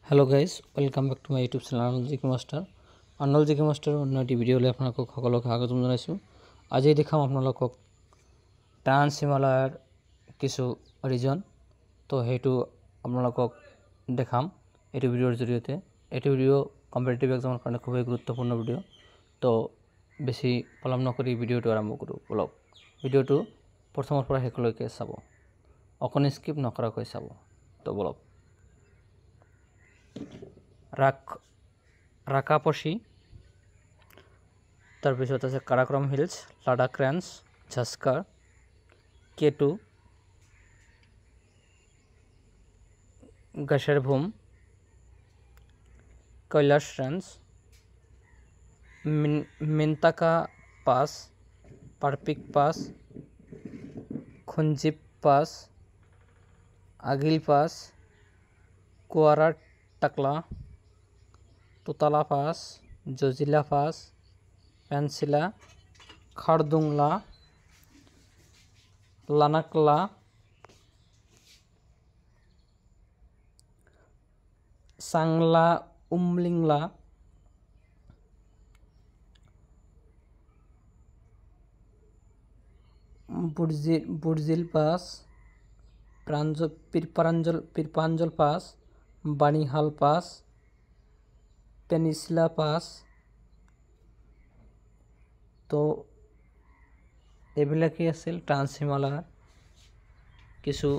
Hello guys, welcome back to my YouTube channel Arnold GK Master. Arnold GK Master অন্যটি ভিডিঅ'লৈ আপোনালোকক সকলোকে স্বাগতম জনাইছোঁ। আজি দেখাম আপোনালোকক ট্ৰান্স হিমালয়ৰ কিছু ৰিজন। তো হেতু আপোনালোকক দেখাম এই ভিডিঅ'ৰ জৰিয়তে। এই ভিডিঅ' কম্পিটিটিভ এক্সামৰ কাৰণে খুব গুৰুত্বপূৰ্ণ ভিডিঅ'। তো বেছি পলম নকৰি ভিডিঅ'টো আৰম্ভ কৰোঁ। বলক ভিডিঅ'টো প্ৰথমৰ পৰা শেষলৈকে চাব, অকণো স্কিপ নকৰাকৈ চাব। তো বলক ৰাকাপশি, তাৰপিছত আছে Karakoram hills, Ladakh range, Zanskar, K2, Gasherbrum, Kailash range, Mintaka pass, Parpik pass, Khunjerab pass, Aghil pass, কুৱাৰা টাকলা, তোতালা পাছ, জজিলা পাছ, পেনচিলা, খাৰদুংলা, লানাকলা, চাংলা উমলিংলা, বুৰ্জিল পাছ, পিৰপাঞ্জল পাছ, বাণীহাল পাছ, পেনিছিলা পাছ। তো এইবিলাকেই আছিল ট্ৰান্স হিমালয়ৰ কিছু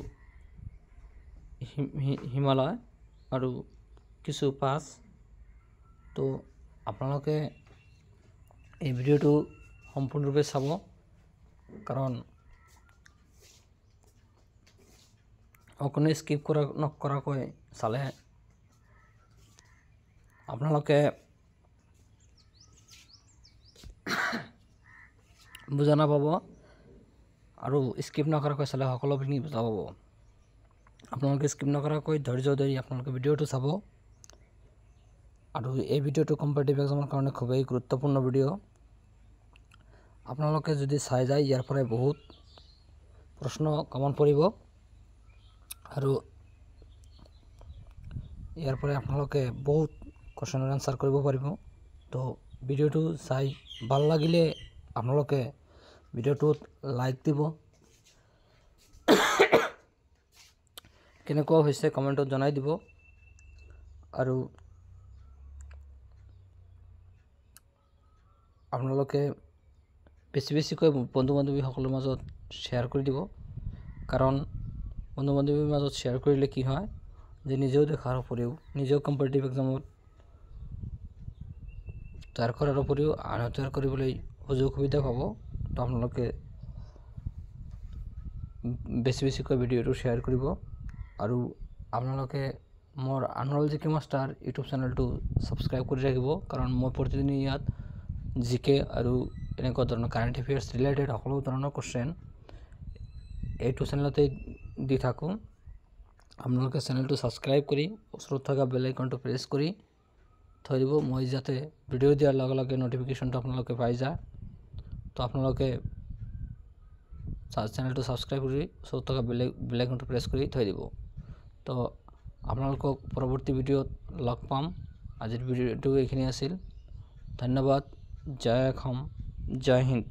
হিমালয় আৰু কিছু পাছ। তো আপোনালোকে এই ভিডিঅ'টো সম্পূৰ্ণৰূপে চাব, কাৰণ অকণো স্কিপ নকৰাকৈ চালে আপোনালোকে বুজা নাপাব, আৰু স্কিপ নকৰাকৈ চালে সকলোখিনি বুজা পাব। আপোনালোকে স্কিপ নকৰাকৈ ধৈৰ্য ধৰি আপোনালোকে ভিডিঅ'টো চাব। আৰু এই ভিডিঅ'টো কম্পিটিটিভ এক্সামৰ কাৰণে খুবেই গুৰুত্বপূৰ্ণ ভিডিঅ'। আপোনালোকে যদি চাই যায় ইয়াৰ পৰাই বহুত প্ৰশ্ন কমন পৰিব, আৰু ইয়াৰ পৰাই আপোনালোকে বহুত কুৱেশ্যনৰ এনচাৰ কৰিব পাৰিব। তো ভিডিঅ'টো চাই ভাল লাগিলে আপোনালোকে ভিডিঅ'টোত লাইক দিব, কেনেকুৱা হৈছে কমেণ্টত জনাই দিব, আৰু আপোনালোকে বেছিকৈ বন্ধু বান্ধৱীসকলৰ মাজত শ্বেয়াৰ কৰি দিব, কাৰণ বন্ধু বান্ধৱীৰ মাজত শ্বেয়াৰ কৰিলে কি হয় যে নিজেও দেখাৰ উপৰিও নিজেও কম্পিটিটিভ এক্সামত তৈয়াৰ কৰাৰ উপৰিও আনক তৈয়াৰ কৰিবলৈ সুযোগ সুবিধা পাব। তো আপোনালোকে বেছিকৈ ভিডিঅ'টো শ্বেয়াৰ কৰিব, আৰু আপোনালোকে মোৰ আৰ্নল্ড জিকে মাষ্টাৰ ইউটিউব চেনেলটো ছাবস্ক্ৰাইব কৰি ৰাখিব, কাৰণ মই প্ৰতিদিনে ইয়াত জিকে আৰু এনেকুৱা ধৰণৰ কাৰেণ্ট এফেয়াৰ্ছ ৰিলেটেড সকলো ধৰণৰ কুৱেশ্যন এইটো চেনেলতে দি থাকোঁ। আপোনালোকে চেনেলটো ছাবস্ক্ৰাইব কৰি ওচৰত থকা বেল আইকনটো প্ৰেছ কৰি থৈ দিব, মই যাতে ভিডিঅ' দিয়াৰ লগে লগে নটিফিকেশ্যনটো আপোনালোকে পাই যায়। তো আপোনালোকে চেনেলটো ছাবস্ক্ৰাইব কৰি ওচৰত থকা বেল আইকনটো প্ৰেছ কৰি থৈ দিব। তো আপোনালোকক পৰৱৰ্তী ভিডিঅ'ত লগ পাম। আজিৰ ভিডিঅ'টো এইখিনি আছিল। ধন্যবাদ। জয় অসম, জয় হিন্দ।